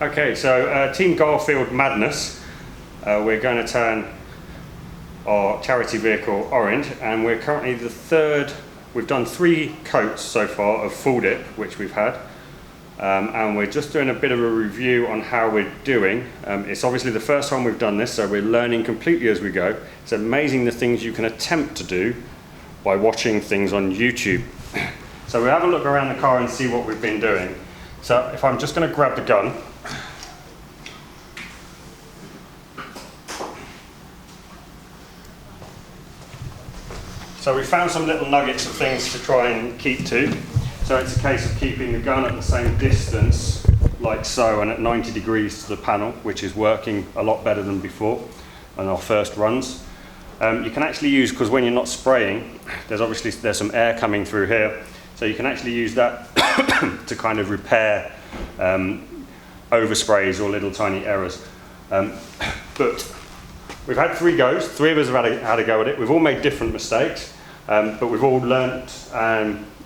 Okay, so Team Garfield Madness. We're going to turn our charity vehicle orange, and we're currently the third. We've done 3 coats so far of FullDip, which we've had, and we're just doing a bit of a review on how we're doing. It's obviously the first time we've done this, so we're learning completely as we go. It's amazing the things you can attempt to do by watching things on YouTube. So we'll have a look around the car and see what we've been doing. So if I'm just going to grab the gun. So we found some little nuggets of things to try and keep to. So it's a case of keeping the gun at the same distance, like so, and at 90 degrees to the panel, which is working a lot better than before on our first runs. You can actually use, because when you're not spraying, there's some air coming through here, so you can actually use that to kind of repair oversprays or little tiny errors. But we've had 3 goes. 3 of us have had a go at it. We've all made different mistakes, but we've all learnt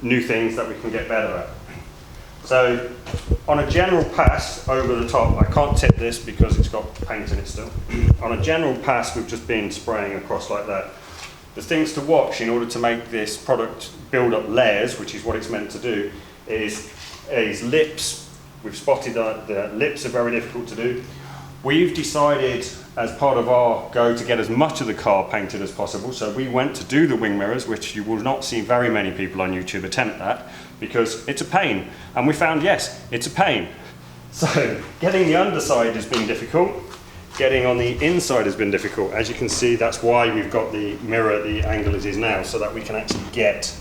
new things that we can get better at. So on a general pass over the top, I can't tip this because it's got paint in it still. On a general pass, we've just been spraying across like that. The things to watch in order to make this product build up layers, which is what it's meant to do, is lips. We've spotted that the lips are very difficult to do. We've decided as part of our go to get as much of the car painted as possible, so we went to do the wing mirrors, which you will not see very many people on YouTube attempt that, because it's a pain. And we found, yes, it's a pain. So getting the underside has been difficult. Getting on the inside has been difficult. As you can see, that's why we've got the mirror at the angle it is now, so that we can actually get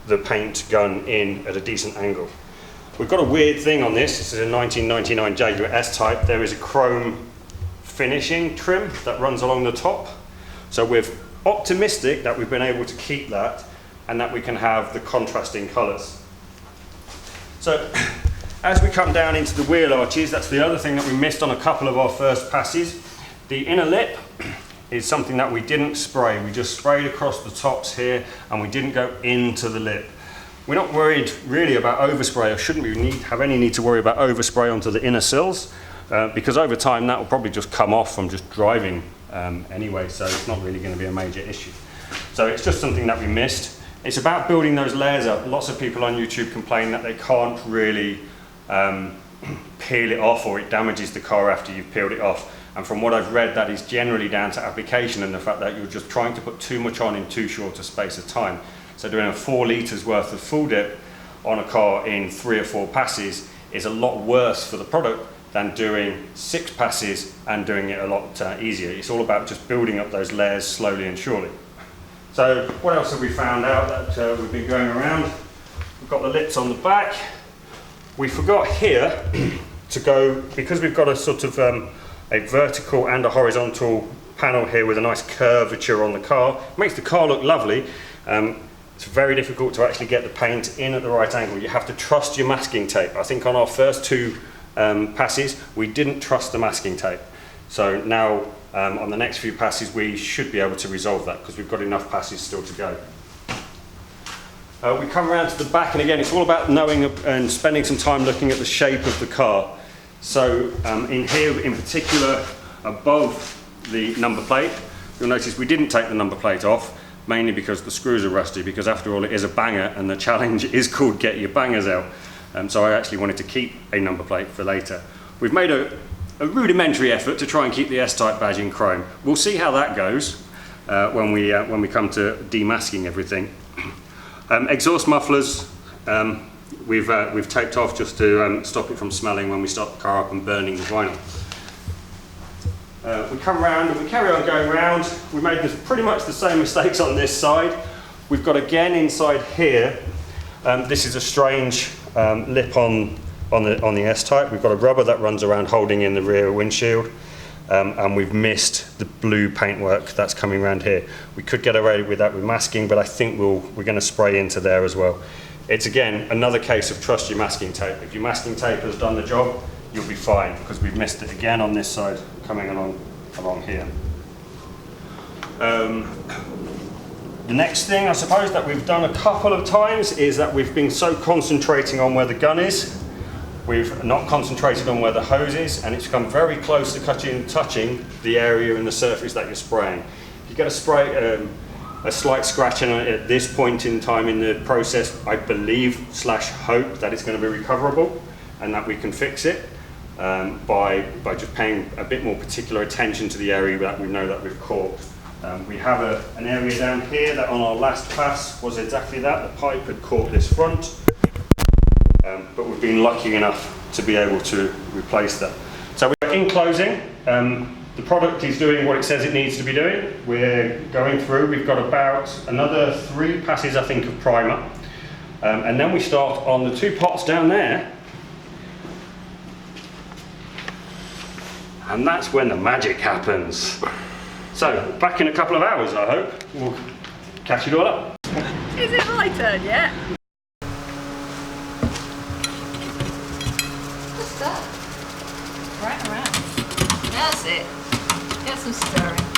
the paint gun in at a decent angle. We've got a weird thing on this. This is a 1999 Jaguar S-Type. There is a chrome finishing trim that runs along the top. So we're optimistic that we've been able to keep that and that we can have the contrasting colours. So as we come down into the wheel arches, that's the other thing that we missed on a couple of our first passes. The inner lip is something that we didn't spray. We just sprayed across the tops here and we didn't go into the lip. We're not worried really about overspray, or shouldn't we have any need to worry about overspray onto the inner sills, because over time that will probably just come off from just driving anyway, so it's not really going to be a major issue. So it's just something that we missed. It's about building those layers up. Lots of people on YouTube complain that they can't really peel it off, or it damages the car after you've peeled it off. And from what I've read, that is generally down to application and the fact that you're just trying to put too much on in too short a space of time. So doing a 4 litres worth of FullDip on a car in 3 or 4 passes is a lot worse for the product than doing 6 passes and doing it a lot easier. It's all about just building up those layers slowly and surely. So what else have we found out that we've been going around? We've got the lips on the back. We forgot here to go, because we've got a sort of a vertical and a horizontal panel here with a nice curvature on the car. It makes the car look lovely. It's very difficult to actually get the paint in at the right angle. You have to trust your masking tape. I think on our first 2 passes, we didn't trust the masking tape. So now on the next few passes, we should be able to resolve that because we've got enough passes still to go. We come around to the back, and again, it's all about knowing and spending some time looking at the shape of the car. So in here, in particular, above the number plate, you'll notice we didn't take the number plate off, mainly because the screws are rusty, because after all it is a banger and the challenge is called get your bangers out. So I actually wanted to keep a number plate for later. We've made a rudimentary effort to try and keep the S-Type badge in chrome. We'll see how that goes when we come to demasking everything. Exhaust mufflers we've taped off just to stop it from smelling when we start the car up and burning the vinyl. We come round and we carry on going round. We made pretty much the same mistakes on this side. We've got again inside here, this is a strange lip on the S-Type. We've got a rubber that runs around holding in the rear windshield, and we've missed the blue paintwork that's coming around here. We could get away with that with masking, but I think we're going to spray into there as well. It's again another case of trust your masking tape. If your masking tape has done the job, you'll be fine, because we've missed it again on this side coming along here. The next thing I suppose that we've done a couple of times is that we've been so concentrating on where the gun is we've not concentrated on where the hose is, and it's come very close to touching the area and the surface that you're spraying. If you get a slight scratching on it at this point in time in the process, I believe / hope that it's going to be recoverable and that we can fix it by just paying a bit more particular attention to the area that we know that we've caught. We have an area down here that on our last pass was exactly that. The pipe had caught this front, but we've been lucky enough to be able to replace that. So we're in closing. The product is doing what it says it needs to be doing. We're going through, we've got about another 3 passes, I think, of primer. And then we start on the 2 pots down there. And that's when the magic happens. So, back in a couple of hours, I hope. We'll catch it all up. Is it my turn yet? Just that. Right around. That's it. Get some stirring.